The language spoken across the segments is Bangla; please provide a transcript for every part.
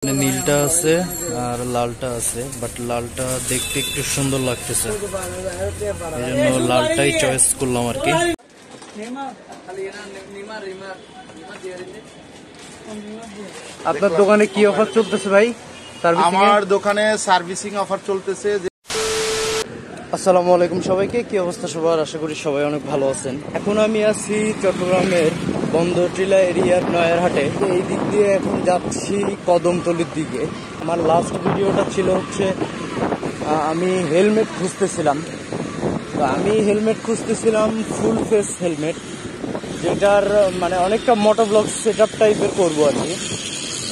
নীলটা আছে আর লালটা আছে, বাট লালটা দেখতে একটু সুন্দর লাগতেছে, এই জন্য লালটাই চয়েস করলাম আর কি। আপনার দোকানে কি অফার চলতেছে ভাই? আমার দোকানে সার্ভিসিং অফার চলতেছে। আসসালামু আলাইকুম সবাইকে, কি অবস্থা সবার? আশা করি সবাই অনেক ভালো আছেন। এখন আমি আছি চট্টগ্রামের বন্দরটিলা এরিয়ার নয়ারহাটে। এই দিক দিয়ে এখন যাচ্ছি কদমতলির দিকে। আমার লাস্ট ভিডিওটা ছিল হচ্ছে আমি হেলমেট খুঁজতেছিলাম। তো আমি হেলমেট খুঁজতেছিলাম ফুল ফেস হেলমেট, যেটার মানে অনেকটা মোটোব্লগ সেট আপ টাইপের করবো আর কি।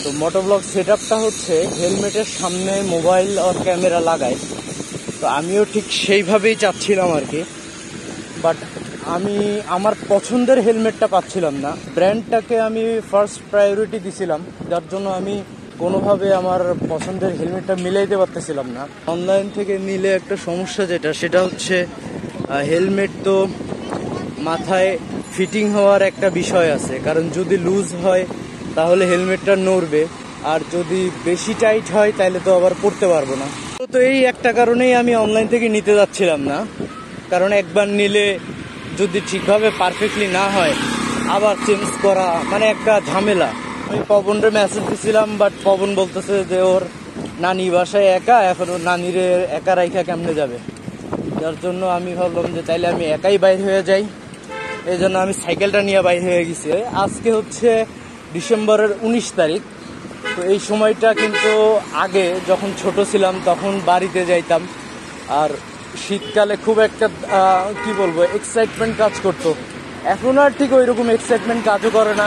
তো মোটোব্লগ সেট আপটা হচ্ছে হেলমেটের সামনে মোবাইল আর ক্যামেরা লাগায়। তো আমিও ঠিক সেইভাবেই চাচ্ছিলাম আর কি, বাট আমি আমার পছন্দের হেলমেটটা পাচ্ছিলাম না। ব্র্যান্ডটাকে আমি ফার্স্ট প্রায়োরিটি দিছিলাম, যার জন্য আমি কোনোভাবে আমার পছন্দের হেলমেটটা মিলাইতে পারতেছিলাম না। অনলাইন থেকে নিলে একটা সমস্যা সেটা হচ্ছে হেলমেট তো মাথায় ফিটিং হওয়ার একটা বিষয় আছে, কারণ যদি লুজ হয় তাহলে হেলমেটটা নড়বে, আর যদি বেশি টাইট হয় তাহলে তো আবার পরতে পারবো না। তো এই একটা কারণেই আমি অনলাইন থেকে নিতে যাচ্ছিলাম না, কারণ একবার নিলে যদি ঠিকভাবে পারফেক্টলি না হয় আবার চেঞ্জ করা মানে একটা ঝামেলা। আমি পবনরে মেসেজ দিছিলাম, বাট পবন বলতেছে যে ওর নানি বাসায় একা, এখন ওর নানিরে একা রাইখা কেমনে যাবে। যার জন্য আমি ভাবলাম যে তাইলে আমি একাই বাইর হয়ে যাই, এই জন্য আমি সাইকেলটা নিয়ে বাইর হয়ে গেছি। আজকে হচ্ছে ডিসেম্বরের 19 তারিখ। তো এই সময়টা কিন্তু আগে যখন ছোট ছিলাম তখন বাড়িতে যাইতাম, আর শীতকালে খুব একটা কি বলবো এক্সাইটমেন্ট কাজ করতো। এখন আর ঠিক ওই রকম এক্সাইটমেন্ট কাজও করে না,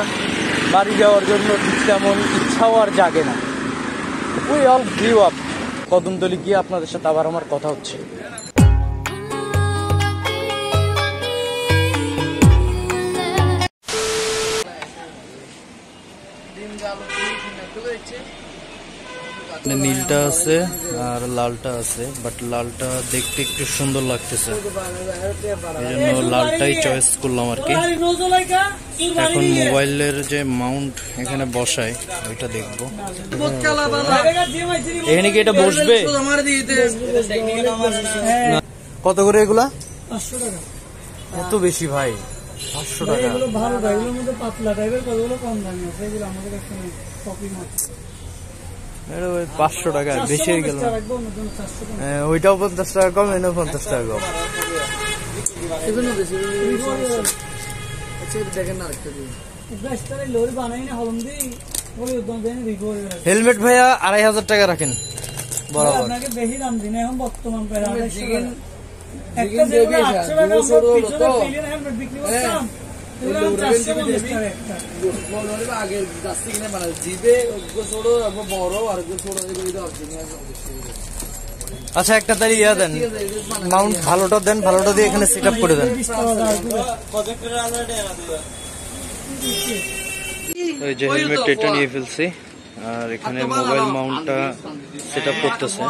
বাড়ি যাওয়ার জন্য ঠিক তেমন ইচ্ছাও আর জাগে না। We all grew up. Kadamtali গিয়ে আপনাদের সাথে আবার আমার কথা হচ্ছে। নীলটা আছে আর লালটা আছে, বাট লালটা দেখতে একটু সুন্দর লাগতেছে, এই জন্য লালটাই চয়েস করলাম আর কি। এখন মোবাইলের যে মাউন্ট এখানে বসায় ওইটা দেখবো। এখানে কি এটা বসবে? কত করে এগুলা? 500 টাকা। এত বেশি ভাই? 500 টাকা। ভালো ভাই, এগুলোর মধ্যে পাতলা টাইপের, কতগুলো কম দামি আছে, এগুলো আমাদের এখানে কপি মাত্র। 500 টাকা বেশি হয়ে গেল। ওইটাও 50 টাকা কম, এনেও 50 টাকা কম। হেলমেট ভাইয়া 2500 টাকা রাখেন বরাবর। বেশি দাম দিন এখন বর্তমান আচ্ছা একটা তাই ইয়া দেন, মাউন্ট ভালোটা দেন, ভালোটা দিয়ে এখানে সেট আপ করে দেন। ওই যে হেলমেট এটা নিয়ে ফেলছি, আর এখানে মোবাইল মাউন্টটা সেট আপ করতেছে।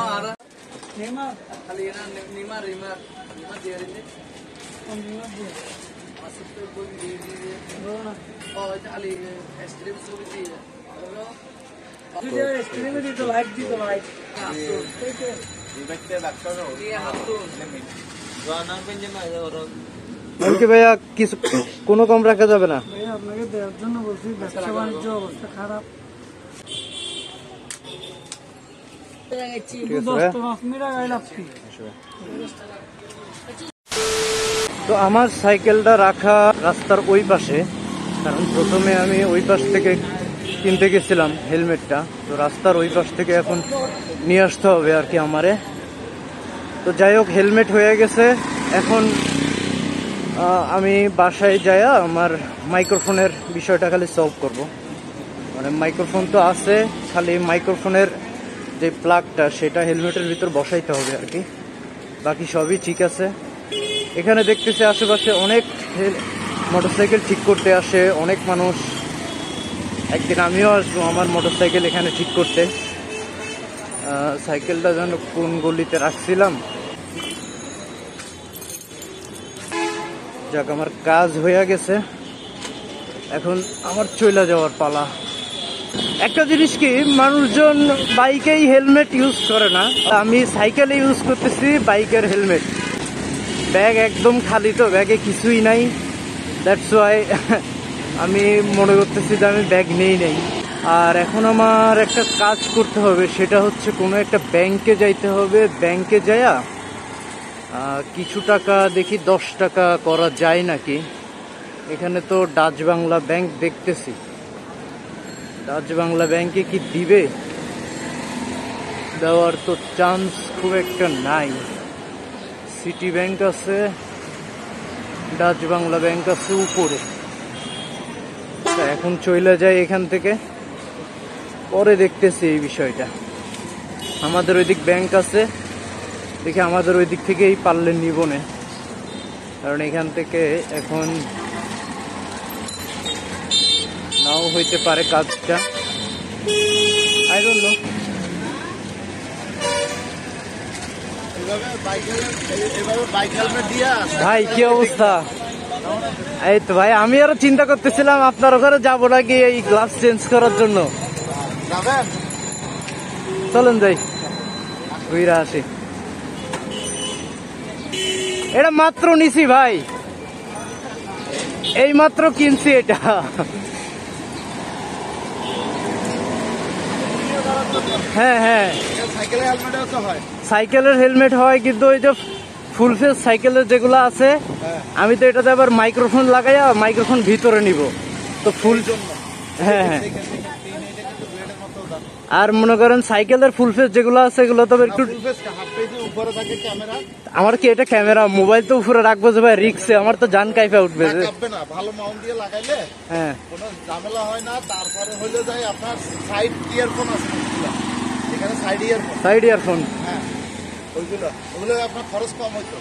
ভাইয়া কিছু কোনো কম রাখা যাবে না? আপনাকে দেওয়ার জন্য বলছি, ব্যবসা বাণিজ্য অবস্থা খারাপ। তো আমার সাইকেলটা রাখা রাস্তার ওই পাশে, কারণ প্রথমে আমি ওই পাশ থেকে কিনতে গেছিলাম হেলমেটটা, তো রাস্তার ওই পাশ থেকে এখন নিয়ে আসতে হবে আর কি আমারে। তো যাই হোক, হেলমেট হয়ে গেছে। এখন আমি বাসায় যাই আমার মাইক্রোফোনের বিষয়টা খালি সলভ করব। মানে মাইক্রোফোন তো আছে, খালি মাইক্রোফোনের যে প্লাগটা সেটা হেলমেটের ভিতর বসাইতে হবে আর কি, বাকি সবই ঠিক আছে। এখানে দেখতেছি আশেপাশে অনেক মোটরসাইকেল ঠিক করতে আসে অনেক মানুষ। একদিন আমিও আসবো আমার মোটরসাইকেল এখানে ঠিক করতে। সাইকেলটা যেন কোন গলিতে রাখছিলাম। যাক, আমার কাজ হয়ে গেছে, এখন আমার চলে যাওয়ার পালা। একটা জিনিস কি, মানুষজন বাইকেই হেলমেট ইউজ করে না, আমি সাইকেলে ইউজ করতেছি বাইকের হেলমেট। ব্যাগ একদম খালি, তো ব্যাগে কিছুই নাই, দ্যাটস ওয়াই আমি মনে করতেছি যে আমি ব্যাগ নেই। আর এখন আমার একটা কাজ করতে হবে, সেটা হচ্ছে কোনো একটা ব্যাংকে যাইতে হবে। ব্যাংকে যাইয়া কিছু টাকা দেখি 10 টাকা করা যায় নাকি। এখানে তো ডাচ বাংলা ব্যাংক দেখতেছি, ডাচ বাংলা ব্যাংকে কি দিবে? দেওয়ার তো চান্স খুব একটা নাই। সিটি ব্যাংক আছে, ডাচ বাংলা ব্যাংক আছে উপরে। এখন চলে যায় এখান থেকে, পরে দেখতেছি এই বিষয়টা। আমাদের ওইদিক ব্যাংক আছে, দেখি আমাদের ওই দিক থেকেই পারলে নিব না, কারণ এখান থেকে এখন নাও হইতে পারে কাজটা, আই ডোন্ট নো। ভাই কি অবস্থা? এই তো ভাই, আমি আরো চিন্তা করতেছিলাম আপনার ওখানে যাবো নাকি এই গ্লাস চেঞ্জ করার জন্য। চলেন যাই, ঘুরে আসি। এটা মাত্র নিছি ভাই, এই মাত্র কিনছি এটা। হ্যাঁ হ্যাঁ, সাইকেলের হেলমেট হয়, কিন্তু ওই যে ফুল ফেস সাইকেলের যেগুলো আছে, আমি তো এটাতে আবার মাইক্রোফোন লাগাইয়া মাইক্রোফোন ভিতরে নিব, তো ফুল। হ্যাঁ হ্যাঁ, আর মনে করেন সাইকেলের ফুল ফেস যেগুলো আছে এগুলো তো একটু, আমার কি এটা ক্যামেরা, মোবাইল তো উপরে রাখবো যে ভাই রিক্সে, আমার তো জান কাইফা উঠবে। ভালো মাউন্ট দিয়ে লাগাইলে হ্যাঁ কোনো ঝামেলা হয় না। তারপরে হইলে যায় আপনার সাইড ইয়ারফোন আছে, এখানে সাইড ইয়ারফোন, হ্যাঁ ওগুলো আপনার খরচ কম হইতো।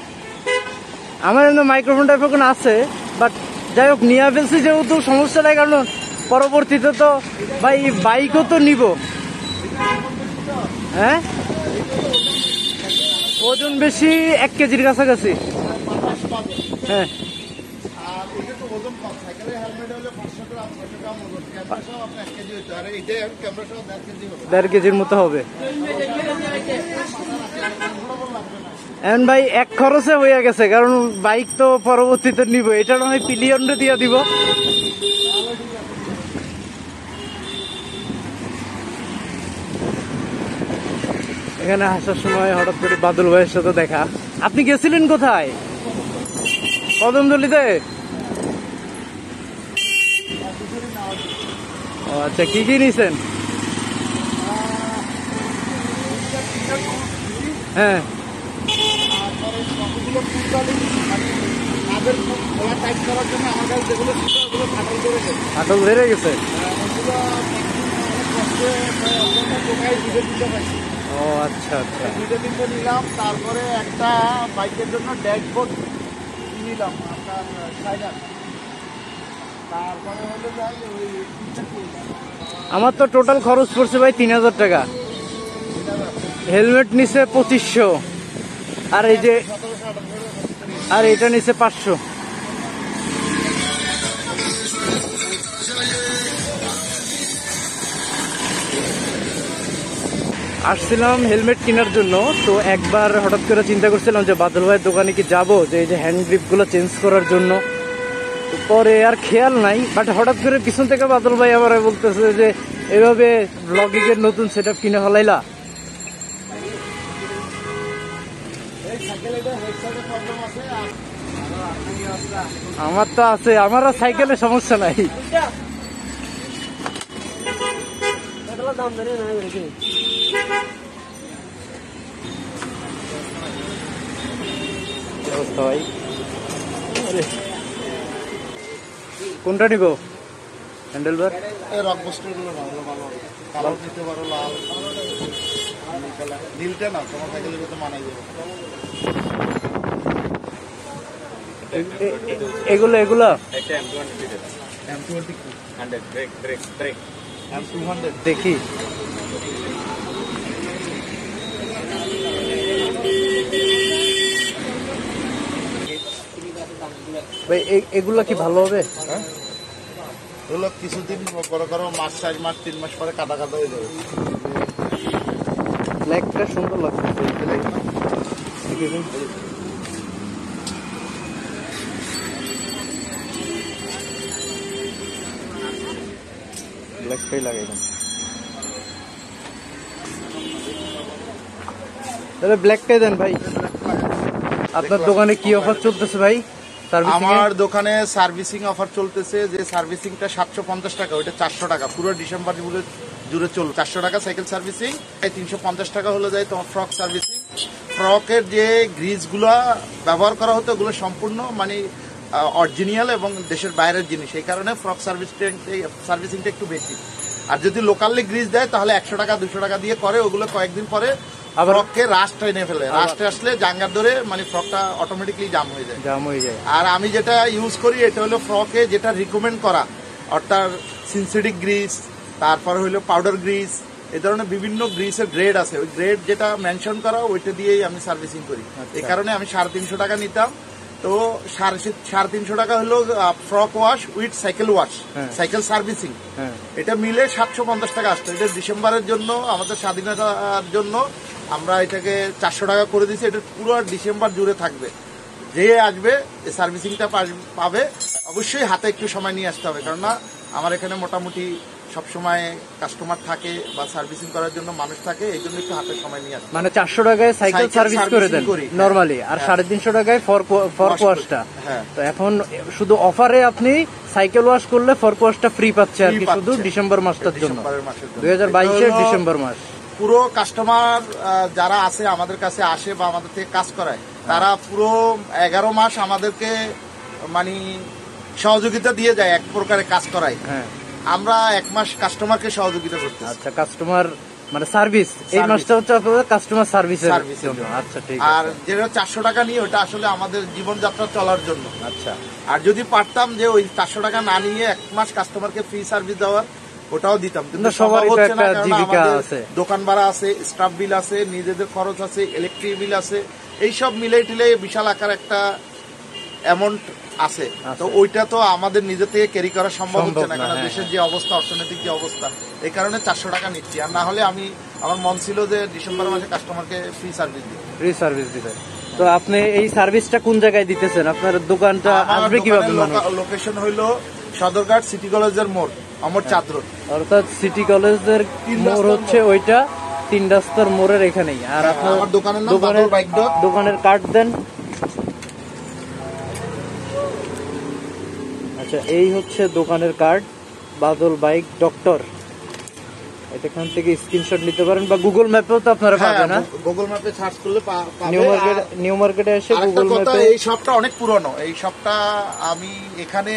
আমার এমনি মাইক্রোফোন টাইফোন আছে, বাট যাই হোক নিয়ে ফেলছি যেহেতু সমস্যা নাই, কারণ পরবর্তীতে তো ভাই বাইকও তো নিব। হ্যাঁ, ওজন বেশি 1 কেজির কাছাকাছি। হ্যাঁ, 1.5 কেজির মতো হবে। এখন ভাই এক খরচে হয়ে গেছে, কারণ বাইক তো পরবর্তীতে নিব, এটা নয় পিলিয়নটা দিয়ে দিব। এখানে আসার সময় হঠাৎ করে বাদল ভাইয়ের সাথে দেখা। আপনি গেছিলেন কোথায়? কদমতলীতে? ও আচ্ছা, কি কি নিছেন? হ্যাঁ, ফাটল ধরে গেছে। ও আচ্ছা আচ্ছা, নিলাম। তারপরে একটা বাইকের জন্য ড্যাশবোর্ড নিলাম আপনার সাইডার। তারপরে হলো যাই ওই, আমার তো টোটাল খরচ পড়ছে ভাই 3000 টাকা। হেলমেট নিছে 2500, আর এই যে আর এটা নিছে 500। আসছিলাম হেলমেট কেনার জন্য, তো একবার হঠাৎ করে চিন্তা করছিলাম যে বাদল ভাইয়ের দোকানে কি যাবো, যে এই যে হ্যান্ড গ্রিপ গুলো চেঞ্জ করার জন্য। পরে আর খেয়াল নাই, বাট হঠাৎ করে পিছন থেকে বাদল ভাই আবার বলতেছে যে এভাবে ব্লগিং এর নতুন সেটআপ কিনে ফেলাইলা। আমার তো আছে, আমার সাইকেলের সমস্যা নাই। ভাই কোনটা নিব? হ্যান্ডেল বার, রকবস্টার গুলো ভালো ভালো কালার দিতে পারো, লাল নীলটা না তোমার সাইকেলের ভিতরে মানাই যাবে। এগুলো দেখি। ভাই এগুলা কি ভালো হবে? এগুলো কিছুদিন বড় করো, মাস 4 মাস 3 মাস পরে কাদা কাদা হয়ে যাবে। ব্ল্যাকটা সুন্দর লাগছে। ব্ল্যাকটাই লাগাই দেন তাহলে, ব্ল্যাকটাই দেন ভাই। আপনার দোকানে কি অফার চলতেছে ভাই? আমার দোকানে সার্ভিসিং অফার চলতেছে, যে সার্ভিসিংটা 750 টাকা, ওইটা 400 টাকা পুরো ডিসেম্বর জুড়ে চলবে। 400 টাকা সাইকেল সার্ভিসিং, 350 টাকা হলো যায় তোমার ফ্রক সার্ভিসিং। ফ্রকের যে গ্রিজগুলো ব্যবহার করা হতো ওগুলো সম্পূর্ণ মানে অরিজিনাল এবং দেশের বাইরের জিনিস, এই কারণে ফ্রক সার্ভিসিংটা একটু বেশি। আর যদি লোকালি গ্রিজ দেয় তাহলে 100 টাকা 200 টাকা দিয়ে করে, ওগুলো কয়েকদিন পরে ফ্রককে রাস্ট এনে ফেলে। রাস্টে আসলে জাঙ্গার ধরে মানে ফ্রকটা অটোমেটিকলি জাম হয়ে যায়। আর আমি যেটা ইউজ করি এটা হলো ফ্রকে যেটা রিকমেন্ড করা, অর্থাৎ সিনথেটিক গ্রিস, তারপর হলো পাউডার গ্রিস, এই ধরনের বিভিন্ন গ্রিসের গ্রেড আছে। ওই গ্রেড যেটা মেনশন করা ওইটা দিয়েই আমি সার্ভিসিং করি। এই কারণে আমি 350 টাকা নিতাম। তো 350 টাকা হলো frock wash with cycle wash, cycle servicing, এটা মিলে 750 টাকা আসতো। এটা ডিসেম্বরের জন্য, আমাদের স্বাধীনতার জন্য আমরা এটাকে 400 টাকা করে দিয়েছি। এটা পুরো ডিসেম্বর জুড়ে থাকবে। যে আসবে এই সার্ভিসিংটা পাবে, অবশ্যই হাতে একটু সময় নিয়ে আসতে হবে, কারণ না আমার এখানে মোটামুটি সবসময় কাস্টমার থাকে বা সার্ভিসিং করার জন্য মানুষ থাকে, এই জন্য একটু হাতে সময় নিয়ে আসতে। মানে 400 টাকায় সাইকেল সার্ভিস করে দেন নরমালি, আর 350 টাকায় ফর্ক ওয়াশটা। তো এখন শুধু অফারে আপনি সাইকেল ওয়াশ করলে ফর্ক ওয়াশটা ফ্রি পাচ্ছে আর কি, শুধু ডিসেম্বর মাসটার জন্য, 2022 ডিসেম্বর মাস। পুরো কাস্টমার যারা আছে আমাদের কাছে আসে বা আমাদের থেকে কাজ করায়, তারা পুরো 11 মাস আমাদেরকে মানে সহযোগিতা দিয়ে যায়, এক প্রকারে কাজ করায়। আমরা 1 মাস কাস্টমারকে সহযোগিতা করতে। আচ্ছা, কাস্টমার মানে সার্ভিস, এই মাসটা হচ্ছে আপনাদের কাস্টমার সার্ভিসের জন্য। আচ্ছা, ঠিক আছে। আর যেটা 400 টাকা নিয়ে ওটা আসলে আমাদের জীবনযাত্রা চলার জন্য। আচ্ছা, আর যদি পারতাম যে ওই 400 টাকা না নিয়ে 1 মাস কাস্টমারকে ফ্রি সার্ভিস দেওয়ার, ওটাও দিতাম, কিন্তু সবার হচ্ছে না, কারণ আমাদের দোকান ভাড়া আছে, স্টাফ বিল আছে, নিজেদের খরচ আছে, ইলেকট্রিক বিল আছে, এইসব মিলে টিলে বিশাল আকার একটা অ্যামাউন্ট আছে। তো ওইটা তো আমাদের নিজে থেকে ক্যারি করা সম্ভব হচ্ছে না, কারণ দেশের যে অবস্থা, অর্থনৈতিক যে অবস্থা, এই কারণে 400 টাকা নিচ্ছি। আর না হলে আমার মন ছিল যে ডিসেম্বর মাসে কাস্টমারকে ফ্রি সার্ভিস দিই। তো আপনি এই সার্ভিসটা কোন জায়গায় দিতেছেন? আপনার দোকানটা আসবে কিভাবে? লোকেশন হইলো সদরঘাট সিটি কলেজের মোড়, অমর চাঁদ রোড, অর্থাৎ সিটি কলেজের মোড় হচ্ছে ওইটা, 3 রাস্তার মোড়ের এখানেই। আর আপনার দোকানের কার্ড দেন। আচ্ছা, এই হচ্ছে দোকানের কার্ড, বাদল বাইক ডক্টর। এখান থেকে স্ক্রিনশট নিতে পারেন, বা গুগল ম্যাপেও তো আপনারা পাবেন। না, গুগল ম্যাপে সার্চ করলে নিউ মার্কেটে এসে গুগল ম্যাপে। এই শপটা অনেক পুরনো, এই শপটা আমি এখানে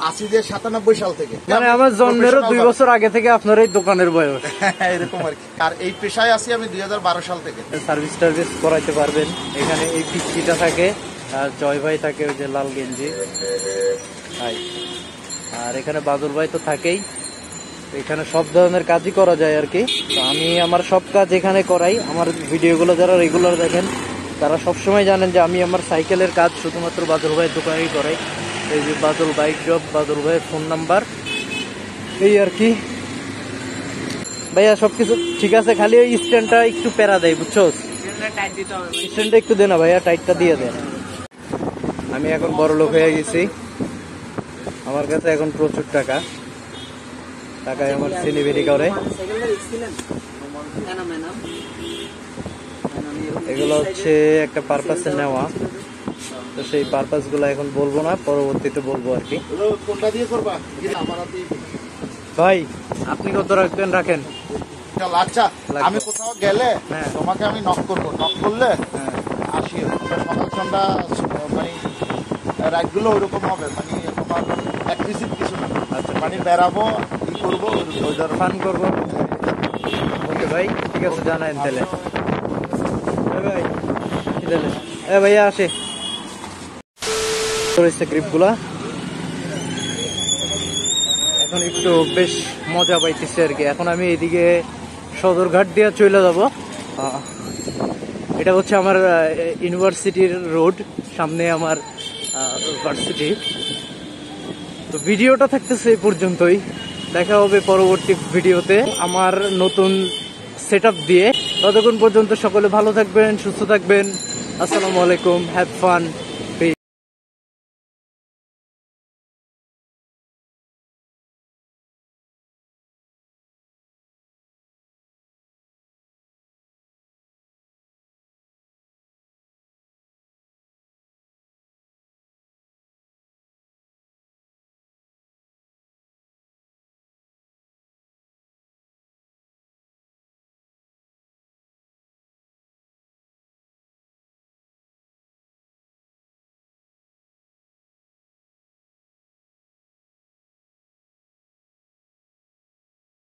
আসি যে 97 সাল থেকে, মানে আমার জন্মেরও 2 বছর আগে থেকে আপনার এই দোকানের বয়স এরকম আর কি। আর এই পেশায় আছি আমি 2012 সাল থেকে। সার্ভিস টার্ভিস করাইতে পারবেন। এখানে এই পিচ্চিটা থাকে, আর জয় ভাই থাকে, ওই যে লাল গেঞ্জি ভাই, আর এখানে বাদল ভাই তো থাকেই। এখানে সব ধরনের কাজই করা যায় আর কি। তো আমি আমার সব কাজ এখানে করাই। আমার ভিডিওগুলো যারা রেগুলার দেখেন তারা সবসময় জানেন যে আমি আমার সাইকেলের কাজ শুধুমাত্র বাদল ভাইয়ের দোকানেই করাই। এই যে বাদল বাইক শপ, বাদল ভাইয়ের ফোন নাম্বার, এই আর কি। ভাইয়া সবকিছু ঠিক আছে, খালি ওই স্ট্যান্ডটা একটু প্যারা দেয়, বুঝছো? স্ট্যান্ডটা একটু দে না ভাইয়া, টাইটটা দিয়ে দেন। আমি এখন বড় লোক হয়ে গেছি, আমার কাছে এখন প্রচুর টাকায় আমার সেলিব্রিটি করে। এগুলো হচ্ছে একটা পারপাসে নেওয়া, তো সেই পারপাস গুলো এখন বলবো না, পরবর্তীতে বলবো আর কি। ভাই আপনি কত রাখবেন? রাখেন। আচ্ছা, আমি কোথাও গেলে তোমাকে আমি নক করবো, নক করলে আসি। সকাল সন্ধ্যা মানে রাইডগুলো ওইরকম হবে, মানে তোমার অ্যাগ্রেসিভ কিছু না। আচ্ছা, মানে বেড়াবো, ই করবো, ফান করবো। ওকে ভাই, ঠিক আছে, জানাই তাহলে। ভাই ভাইয়া আসে গ্রিপগুলা এখন একটু বেশ মজা পাইতেছে আর কি। এখন আমি এইদিকে সদরঘাট দিয়ে চলে যাব। এটা হচ্ছে আমার ইউনিভার্সিটির রোড, সামনে আমার ভার্সিটি। তো ভিডিওটা থাকতেছে এই পর্যন্তই, দেখা হবে পরবর্তী ভিডিওতে আমার নতুন সেটআপ দিয়ে। ততক্ষণ পর্যন্ত সকলে ভালো থাকবেন, সুস্থ থাকবেন। আসসালামু আলাইকুম, হ্যাভ ফান।